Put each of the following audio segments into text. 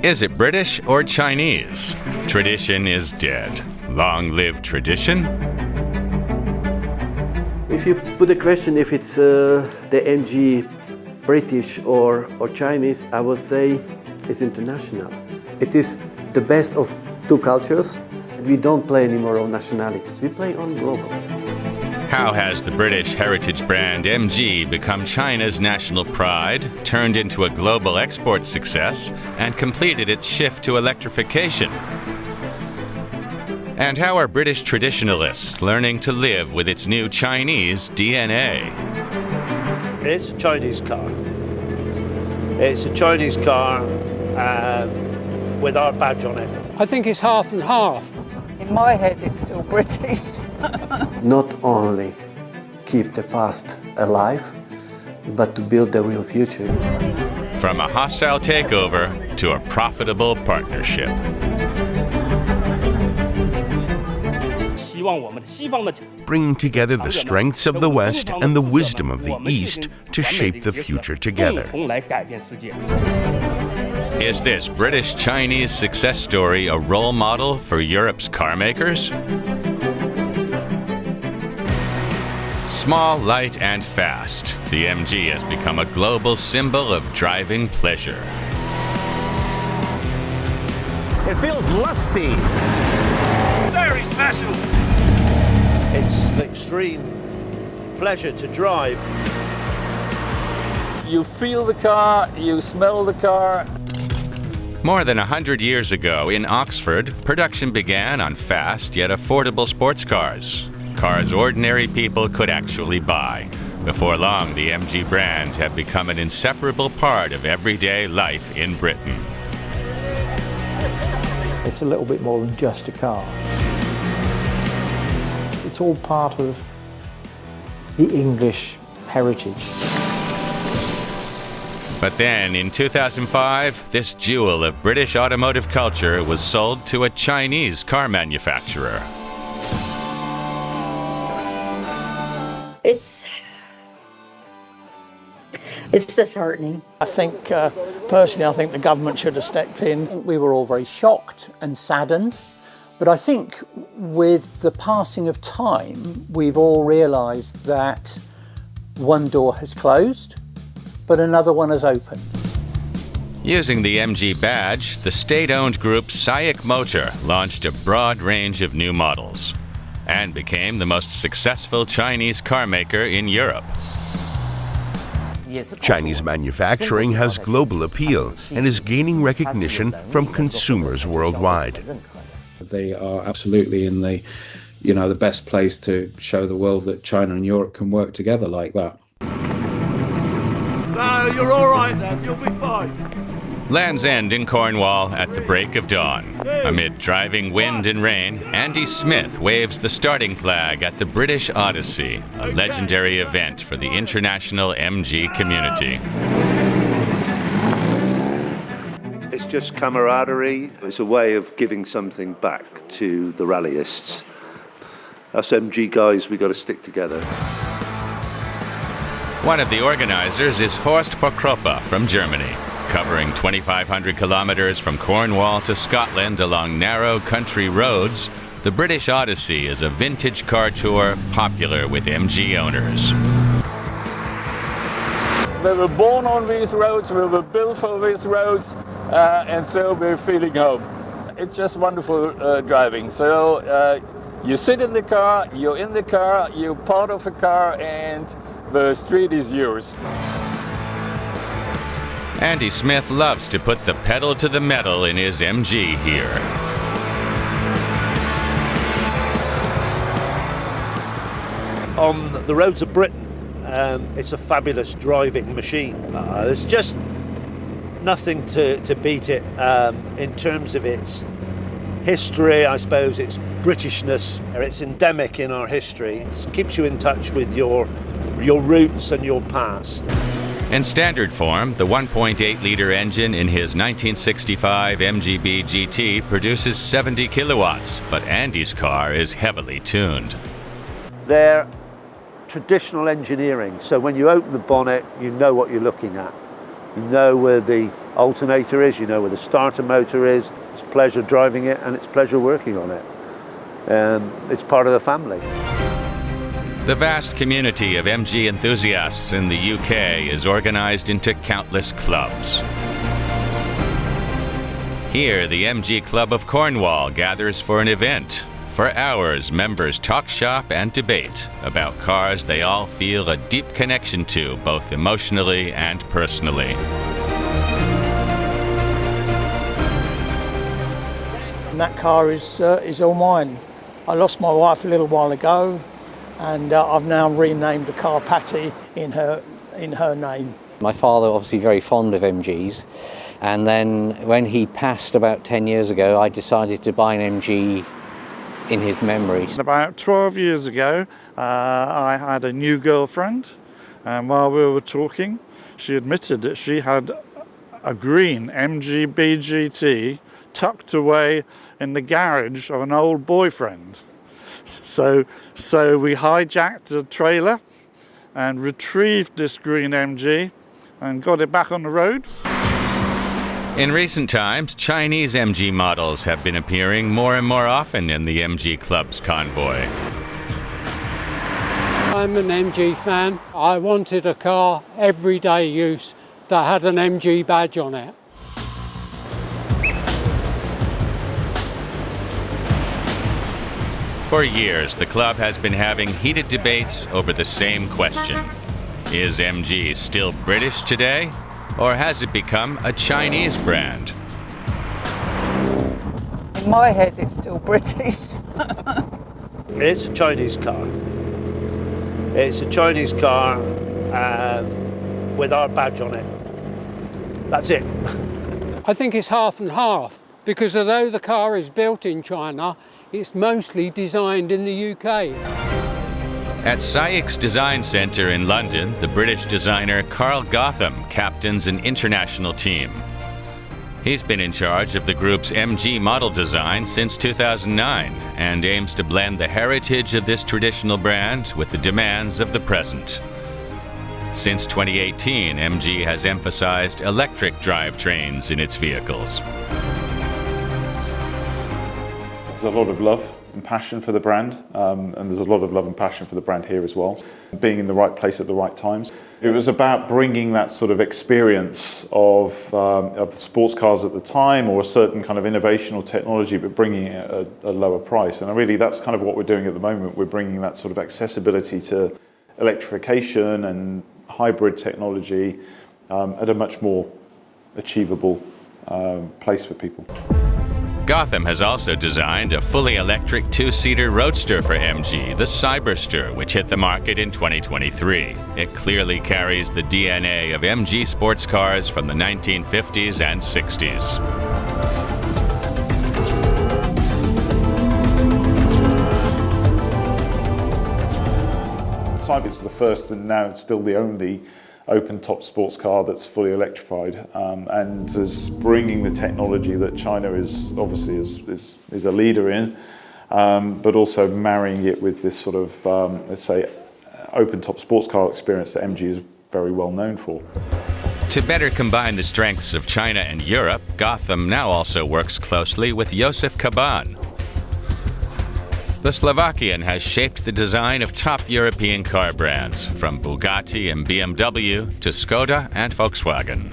Is it British or Chinese? Tradition is dead. Long live tradition. If you put the question if it's the MG British or Chinese, I would say it's international. It is the best of two cultures. We don't play anymore on nationalities, we play on global. How has the British heritage brand MG become China's national pride, turned into a global export success, and completed its shift to electrification? And how are British traditionalists learning to live with its new Chinese DNA? It's a Chinese car. It's a Chinese car with our badge on it. I think it's half and half. In my head, it's still British. Not only keep the past alive, but to build the real future. From a hostile takeover to a profitable partnership. Bringing together the strengths of the West and the wisdom of the East to shape the future together. Is this British-Chinese success story a role model for Europe's car makers? Small, light, and fast, the MG has become a global symbol of driving pleasure. It feels lusty. Very special. It's an extreme pleasure to drive. You feel the car, you smell the car. More than 100 years ago in Oxford, production began on fast yet affordable sports cars. Cars ordinary people could actually buy. Before long, the MG brand had become an inseparable part of everyday life in Britain. It's a little bit more than just a car. It's all part of the English heritage. But then, in 2005, this jewel of British automotive culture was sold to a Chinese car manufacturer. It's disheartening. I think, personally, I think the government should have stepped in. We were all very shocked and saddened, but I think with the passing of time, we've all realised that one door has closed, but another one has opened. Using the MG badge, the state-owned group SAIC Motor launched a broad range of new models and became the most successful Chinese car maker in Europe. Chinese manufacturing has global appeal and is gaining recognition from consumers worldwide. They are absolutely in the best place to show the world that China and Europe can work together like that. No, you're all right then, you'll be fine. Land's End in Cornwall at the break of dawn. Amid driving wind and rain, Andy Smith waves the starting flag at the British Odyssey, a legendary event for the international MG community. It's just camaraderie. It's a way of giving something back to the rallyists. Us MG guys, we got to stick together. One of the organizers is Horst Pokropa from Germany. Covering 2,500 kilometers from Cornwall to Scotland along narrow country roads, the British Odyssey is a vintage car tour popular with MG owners. We were born on these roads, we were built for these roads, and so we're feeling home. It's just wonderful driving. So you sit in the car, you're in the car, you're part of the car, and the street is yours. Andy Smith loves to put the pedal to the metal in his MG here. On the roads of Britain, it's a fabulous driving machine. There's just nothing to beat it in terms of its history, I suppose, its Britishness. It's endemic in our history. It keeps you in touch with your roots and your past. In standard form, the 1.8-liter engine in his 1965 MGB GT produces 70 kilowatts, but Andy's car is heavily tuned. They're traditional engineering, so when you open the bonnet, you know what you're looking at. You know where the alternator is, you know where the starter motor is. It's pleasure driving it and it's pleasure working on it. It's part of the family. The vast community of MG enthusiasts in the UK is organized into countless clubs. Here, the MG Club of Cornwall gathers for an event. For hours, members talk shop and debate about cars they all feel a deep connection to, both emotionally and personally. And that car is all mine. I lost my wife a little while ago, and I've now renamed the car Patty in her name. My father obviously very fond of MGs, and then when he passed about 10 years ago, I decided to buy an MG in his memory. About 12 years ago, I had a new girlfriend, and while we were talking, she admitted that she had a green MG BGT tucked away in the garage of an old boyfriend. So we hijacked a trailer and retrieved this green MG and got it back on the road. In recent times, Chinese MG models have been appearing more and more often in the MG Club's convoy. I'm an MG fan. I wanted a car, everyday use, that had an MG badge on it. For years, the club has been having heated debates over the same question. Is MG still British today, or has it become a Chinese brand? In my head, it's still British. It's a Chinese car. It's a Chinese car with our badge on it. That's it. I think it's half and half, because although the car is built in China, it's mostly designed in the UK. At SAIC's Design Centre in London, the British designer Carl Gotham captains an international team. He's been in charge of the group's MG model design since 2009 and aims to blend the heritage of this traditional brand with the demands of the present. Since 2018, MG has emphasized electric drivetrains in its vehicles. There's a lot of love and passion for the brand, and there's a lot of love and passion for the brand here as well. Being in the right place at the right times. It was about bringing that sort of experience of the sports cars at the time, or a certain kind of innovation or technology, but bringing it at a lower price. And really that's kind of what we're doing at the moment. We're bringing that sort of accessibility to electrification and hybrid technology at a much more achievable place for people. Gotham has also designed a fully electric two-seater roadster for MG, the Cyberster, which hit the market in 2023. It clearly carries the DNA of MG sports cars from the 1950s and 60s. Cyber's the first, and now it's still the only open-top sports car that's fully electrified, and is bringing the technology that China is obviously is a leader in, but also marrying it with this sort of let's say open-top sports car experience that MG is very well known for. To better combine the strengths of China and Europe, Gotham now also works closely with Josef Kaban. The Slovakian has shaped the design of top European car brands, from Bugatti and BMW to Skoda and Volkswagen.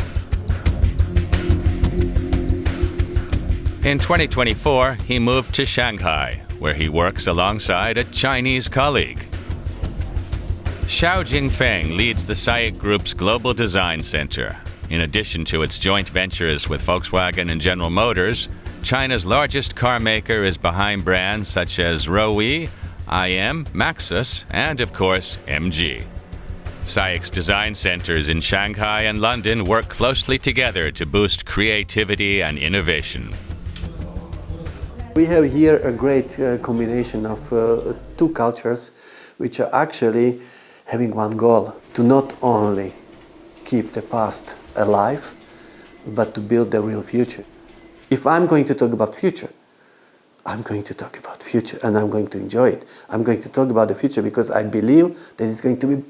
In 2024, he moved to Shanghai, where he works alongside a Chinese colleague. Xiao Jingfeng leads the SAIC Group's Global Design Center. In addition to its joint ventures with Volkswagen and General Motors, China's largest car maker is behind brands such as Rowei, IM, Maxus, and of course, MG. SAIC's design centers in Shanghai and London work closely together to boost creativity and innovation. We have here a great combination of two cultures which are actually having one goal, to not only keep the past alive, but to build the real future. If I'm going to talk about future, I'm going to talk about future and I'm going to enjoy it. I'm going to talk about the future because I believe that it's going to be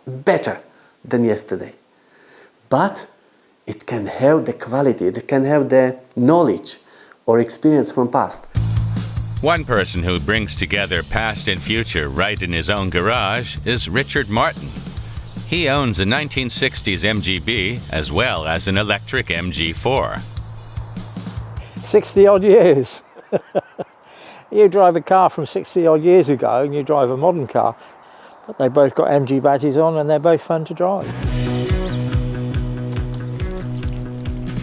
better than yesterday. But it can have the quality, it can have the knowledge or experience from past. One person who brings together past and future right in his own garage is Richard Martin. He owns a 1960s MGB as well as an electric MG4. 60 odd years. You drive a car from 60 odd years ago and you drive a modern car, but they both got MG badges on and they're both fun to drive.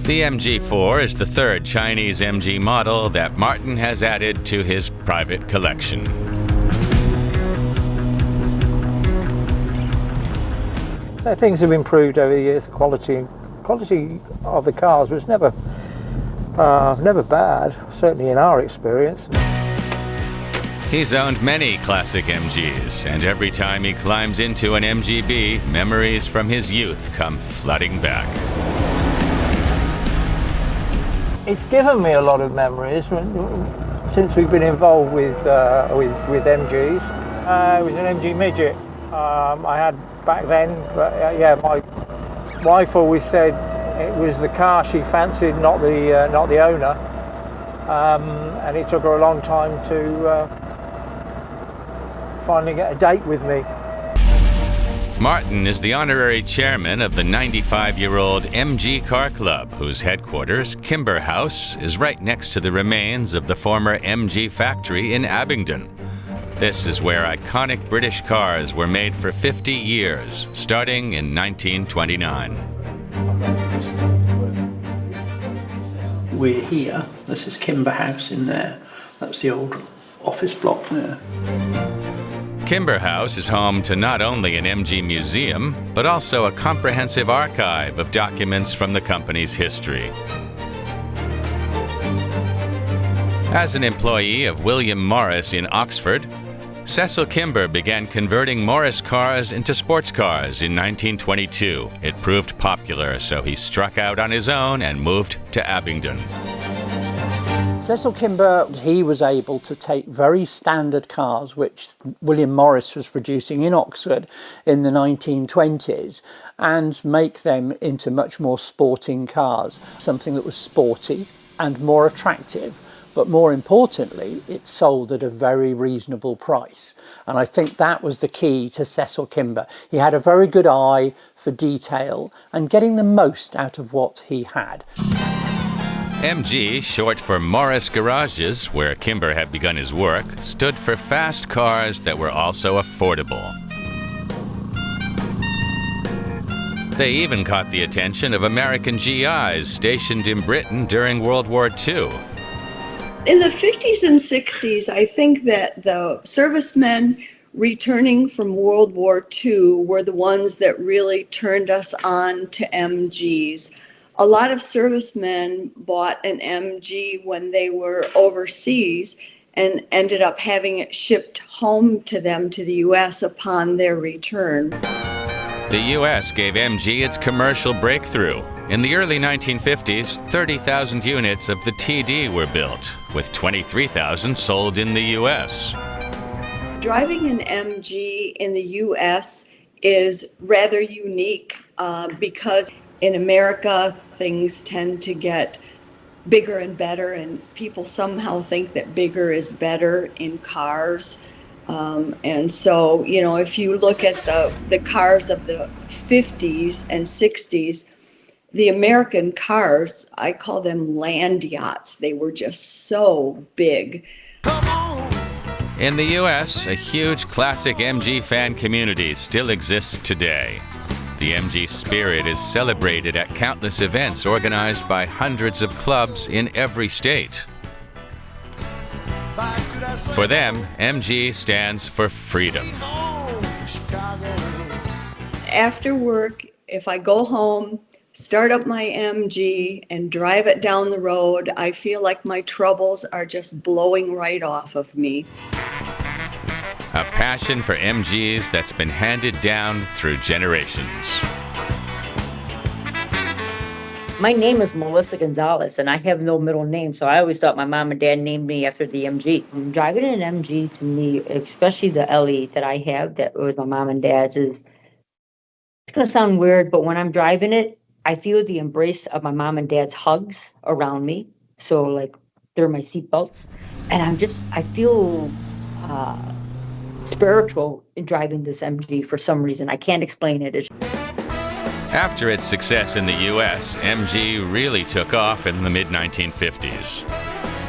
The MG4 is the third Chinese MG model that Martin has added to his private collection. So things have improved over the years. The quality of the cars was never bad, certainly in our experience. He's owned many classic MGs, and every time he climbs into an MGB, memories from his youth come flooding back. It's given me a lot of memories since we've been involved with MGs. It was an MG midget I had back then, but yeah, my wife always said it was the car she fancied, not the owner, and it took her a long time to finally get a date with me. Martin is the honorary chairman of the 95-year-old MG Car Club, whose headquarters, Kimber House, is right next to the remains of the former MG factory in Abingdon. This is where iconic British cars were made for 50 years, starting in 1929. We're here. This is Kimber House in there. That's the old office block there. Kimber House is home to not only an MG museum, but also a comprehensive archive of documents from the company's history. As an employee of William Morris in Oxford, Cecil Kimber began converting Morris cars into sports cars in 1922. It proved popular, so he struck out on his own and moved to Abingdon. Cecil Kimber, he was able to take very standard cars, which William Morris was producing in Oxford in the 1920s, and make them into much more sporting cars. Something that was sporty and more attractive, but more importantly, it sold at a very reasonable price. And I think that was the key to Cecil Kimber. He had a very good eye for detail and getting the most out of what he had. MG, short for Morris Garages, where Kimber had begun his work, stood for fast cars that were also affordable. They even caught the attention of American GIs stationed in Britain during World War II. In the 50s and 60s, I think that the servicemen returning from World War II were the ones that really turned us on to MGs. A lot of servicemen bought an MG when they were overseas and ended up having it shipped home to them to the U.S. upon their return. The U.S. gave MG its commercial breakthrough. In the early 1950s, 30,000 units of the TD were built, with 23,000 sold in the U.S. Driving an MG in the U.S. is rather unique because in America, things tend to get bigger and better, and people somehow think that bigger is better in cars. And so, you know, if you look at the cars of the 50s and 60s, the American cars, I call them land yachts. They were just so big. In the U.S., a huge classic MG fan community still exists today. The MG spirit is celebrated at countless events organized by hundreds of clubs in every state. For them, MG stands for freedom. After work, if I go home, start up my MG and drive it down the road, I feel like my troubles are just blowing right off of me. A passion for MGs that's been handed down through generations. My name is Melissa Gonzalez, and I have no middle name, so I always thought my mom and dad named me after the MG. Driving an MG to me, especially the LE that I have, that was my mom and dad's, it's going to sound weird, but when I'm driving it, I feel the embrace of my mom and dad's hugs around me. So like they're my seatbelts. And I feel spiritual in driving this MG for some reason. I can't explain it. After its success in the US, MG really took off in the mid-1950s.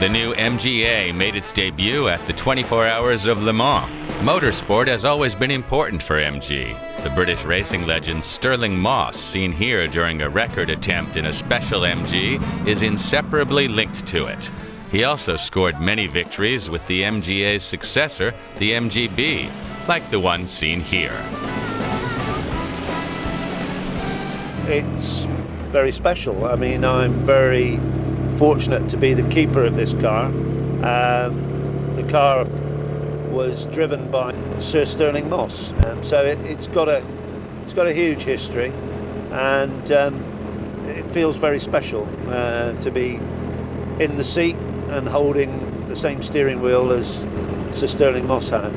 The new MGA made its debut at the 24 Hours of Le Mans. Motorsport has always been important for MG. The British racing legend Stirling Moss, seen here during a record attempt in a special MG, is inseparably linked to it. He also scored many victories with the MGA's successor, the MGB, like the one seen here. It's very special. I mean, I'm very fortunate to be the keeper of this car. The car was driven by Sir Stirling Moss, so it's got a huge history, and it feels very special to be in the seat and holding the same steering wheel as Sir Stirling Moss had.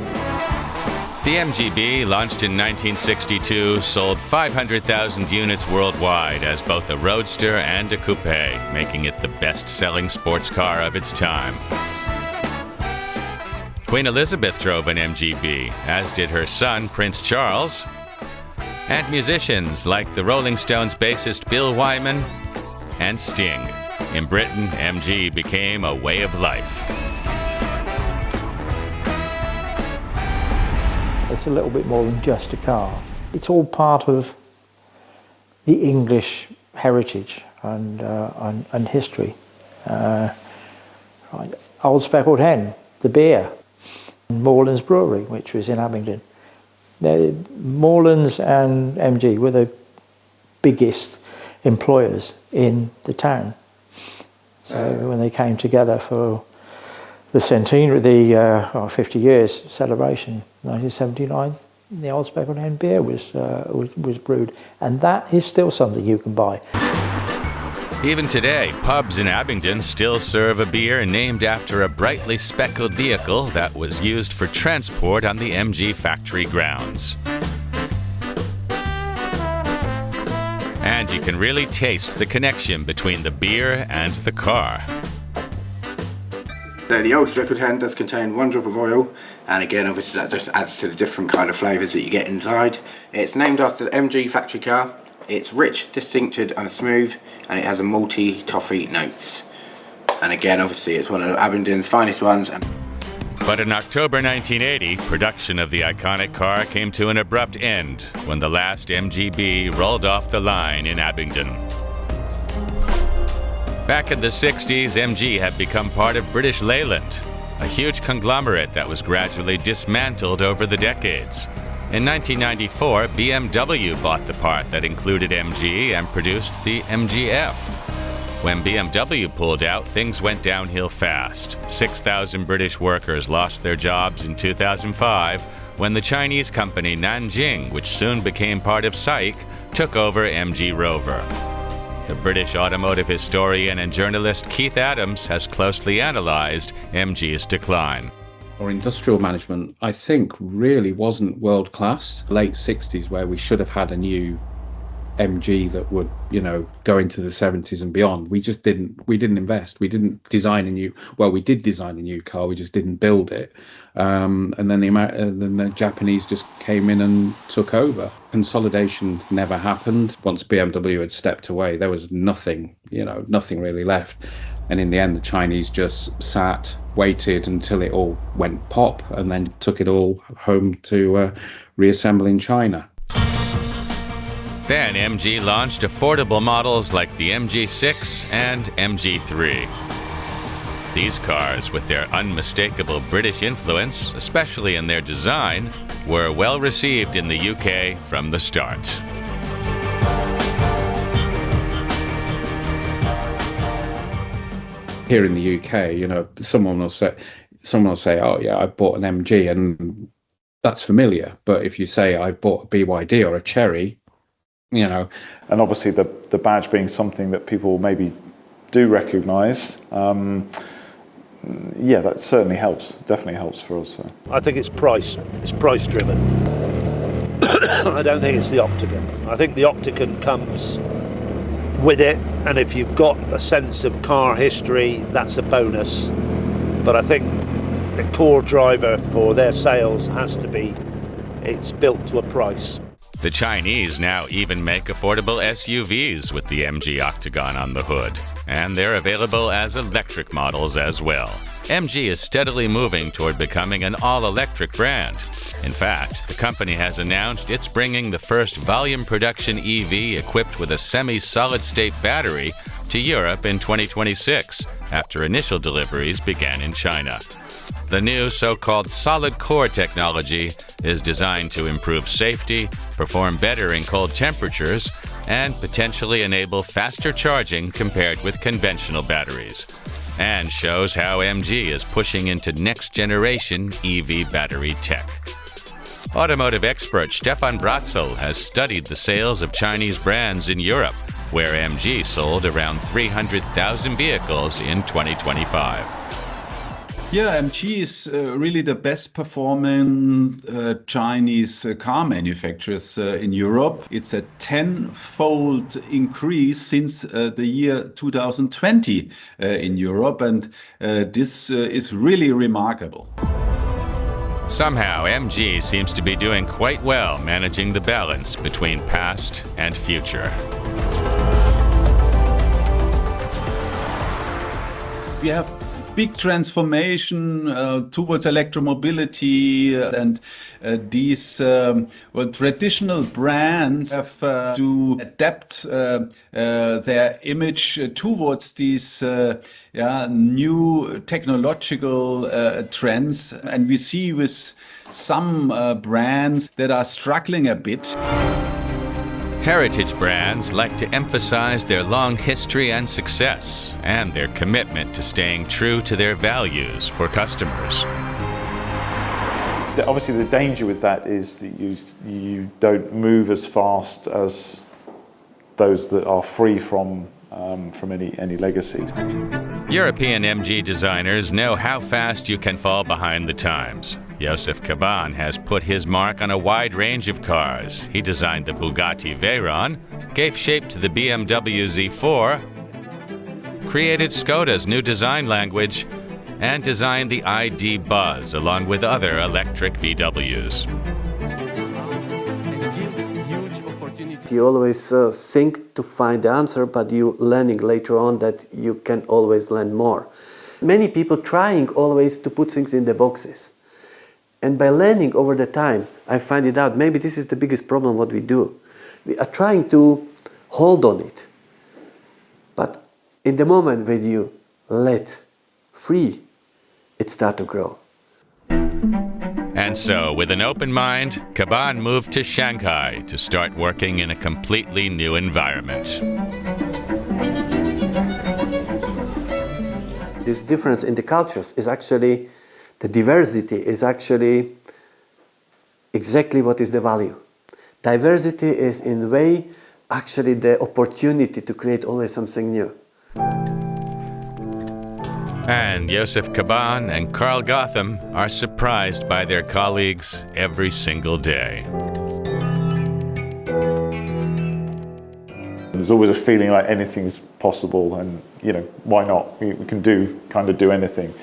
The MGB, launched in 1962, sold 500,000 units worldwide as both a roadster and a coupe, making it the best-selling sports car of its time. Queen Elizabeth drove an MGB, as did her son, Prince Charles, and musicians like the Rolling Stones bassist Bill Wyman and Sting. In Britain, MG became a way of life. It's a little bit more than just a car. It's all part of the English heritage and history. Old Speckled Hen, the beer, Moreland's Brewery, which was in Abingdon. Moreland's and MG were the biggest employers in the town. So when they came together for the centenary, the 50 years celebration, 1979, the Old Speckled Hen beer was brewed, and that is still something you can buy. Even today, pubs in Abingdon still serve a beer named after a brightly speckled vehicle that was used for transport on the MG factory grounds. And you can really taste the connection between the beer and the car. So the Old Speckled Hen does contain 1 drop of oil, and again obviously that just adds to the different kind of flavours that you get inside. It's named after the MG factory car. It's rich, distincted and smooth, and it has a malty toffee notes. And again obviously it's one of Abingdon's finest ones. But in October 1980, production of the iconic car came to an abrupt end when the last MGB rolled off the line in Abingdon. Back in the 60s, MG had become part of British Leyland, a huge conglomerate that was gradually dismantled over the decades. In 1994, BMW bought the part that included MG and produced the MGF. When BMW pulled out, things went downhill fast. 6,000 British workers lost their jobs in 2005 when the Chinese company Nanjing, which soon became part of SAIC, took over MG Rover. The British automotive historian and journalist Keith Adams has closely analysed MG's decline. Our industrial management, I think, really wasn't world class. Late 60s, where we should have had a new MG that would, go into the 70s and beyond. We just didn't. We didn't invest. We didn't design a new. Well, we did design a new car. We just didn't build it. And then the Japanese just came in and took over. Consolidation never happened. Once BMW had stepped away, there was nothing. Nothing really left. And in the end, the Chinese just sat, waited until it all went pop, and then took it all home to reassemble in China. Then MG launched affordable models like the MG6 and MG3. These cars, with their unmistakable British influence, especially in their design, were well received in the UK from the start. Here in the UK, someone will say, "Oh yeah, I bought an MG," and that's familiar. But if you say I bought a BYD or a Cherry, And obviously the badge being something that people maybe do recognise, that certainly helps. Definitely helps for us. So. I think it's price. It's price driven. I don't think it's the Octagon. I think the Octagon comes with it, and if you've got a sense of car history, that's a bonus. But I think the core driver for their sales has to be it's built to a price. The Chinese now even make affordable SUVs with the MG Octagon on the hood, and they're available as electric models as well. MG is steadily moving toward becoming an all-electric brand. In fact, the company has announced it's bringing the first volume production EV equipped with a semi-solid-state battery to Europe in 2026, after initial deliveries began in China. The new so-called solid core technology is designed to improve safety, perform better in cold temperatures, and potentially enable faster charging compared with conventional batteries, and shows how MG is pushing into next-generation EV battery tech. Automotive expert Stefan Bratzel has studied the sales of Chinese brands in Europe, where MG sold around 300,000 vehicles in 2025. Yeah, MG is really the best performing Chinese car manufacturers in Europe. It's a 10-fold increase since the year 2020 in Europe, and this is really remarkable. Somehow, MG seems to be doing quite well managing the balance between past and future. We have big transformation towards electromobility, and these traditional brands have to adapt their image towards these new technological trends, and we see with some brands that are struggling a bit. Heritage brands like to emphasize their long history and success, and their commitment to staying true to their values for customers. Obviously, the danger with that is that you don't move as fast as those that are free from any legacy. European MG designers know how fast you can fall behind the times. Joseph Caban has put his mark on a wide range of cars. He designed the Bugatti Veyron, gave shape to the BMW Z4, created Skoda's new design language, and designed the ID Buzz along with other electric VWs. You always think to find the answer, but you learning later on that you can always learn more. Many people trying always to put things in the boxes. And by learning over the time, I find it out, maybe this is the biggest problem what we do. We are trying to hold on it. But in the moment when you let free, it starts to grow. And so, with an open mind, Caban moved to Shanghai to start working in a completely new environment. This difference in the cultures is actually, the diversity is actually exactly what is the value. Diversity is in a way actually the opportunity to create always something new. And Joseph Caban and Carl Gotham are surprised by their colleagues every single day. There's always a feeling like anything's possible, and why not? We can do anything,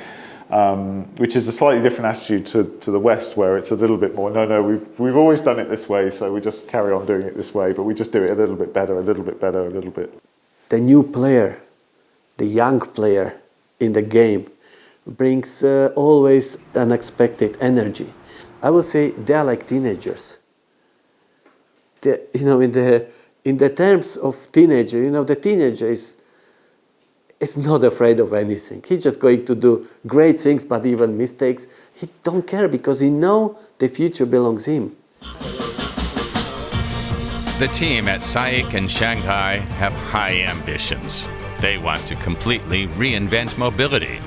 which is a slightly different attitude to the West, where it's a little bit more. No, we've always done it this way, so we just carry on doing it this way, but we just do it a little bit better, a little bit better, a little bit. The new player, the young player in the game brings always unexpected energy. I would say they are like teenagers. In the terms of teenager, the teenager is not afraid of anything. He's just going to do great things, but even mistakes, he don't care because he knows the future belongs to him. The team at SAIC in Shanghai have high ambitions. They want to completely reinvent mobility,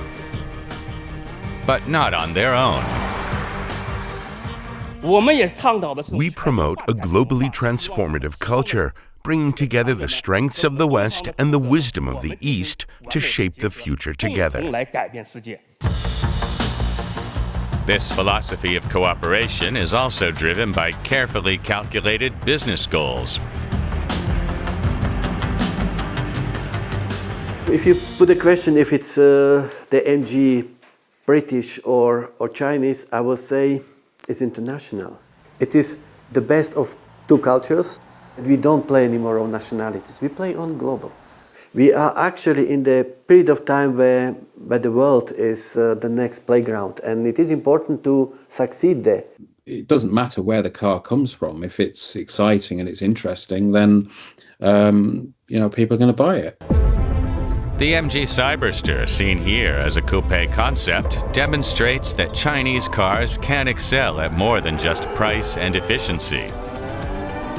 but not on their own. We promote a globally transformative culture, bringing together the strengths of the West and the wisdom of the East to shape the future together. This philosophy of cooperation is also driven by carefully calculated business goals. If you put the question if it's the MG British or Chinese, I will say it's international. It is the best of two cultures. We don't play anymore on nationalities, we play on global. We are actually in the period of time where the world is the next playground, and it is important to succeed there. It doesn't matter where the car comes from. If it's exciting and it's interesting, then people are going to buy it. The MG Cyberster, seen here as a coupe concept, demonstrates that Chinese cars can excel at more than just price and efficiency.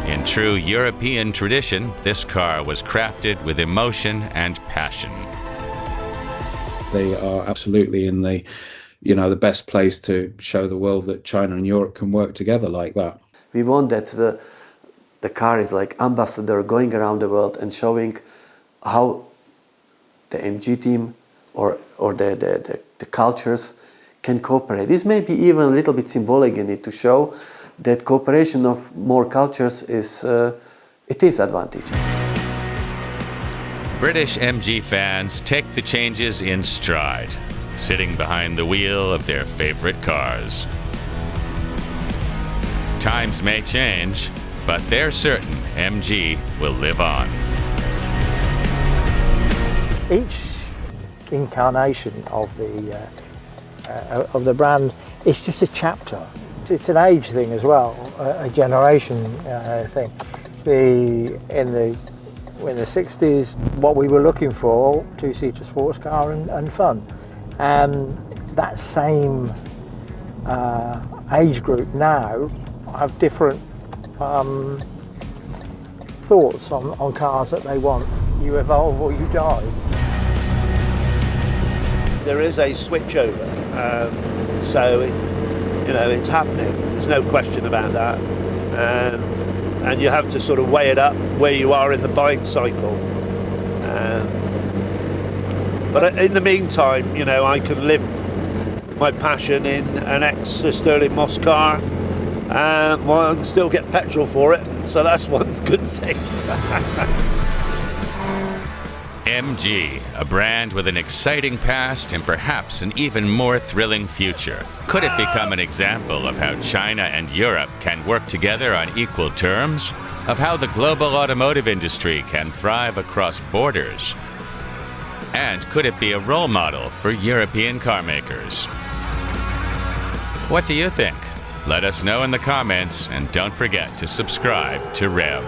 In true European tradition, this car was crafted with emotion and passion. They are absolutely in the best place to show the world that China and Europe can work together like that. We want that the car is like ambassador going around the world and showing how the MG team or the cultures can cooperate. This may be even a little bit symbolic in it to show that cooperation of more cultures is advantage. British MG fans take the changes in stride, sitting behind the wheel of their favorite cars. Times may change, but they're certain MG will live on. Each incarnation of the brand is just a chapter. It's an age thing as well, a generation thing. In the 60s, what we were looking for, two-seater sports car and fun. And that same age group now have different thoughts on cars that they want. You evolve or you die. There is a switchover, so it's happening. There's no question about that, and you have to sort of weigh it up where you are in the buying cycle. But in the meantime, I can live my passion in an ex-Sterling Moss car, and I can still get petrol for it. So that's one good thing. MG, a brand with an exciting past and perhaps an even more thrilling future. Could it become an example of how China and Europe can work together on equal terms? Of how the global automotive industry can thrive across borders? And could it be a role model for European car makers? What do you think? Let us know in the comments, and don't forget to subscribe to Rev.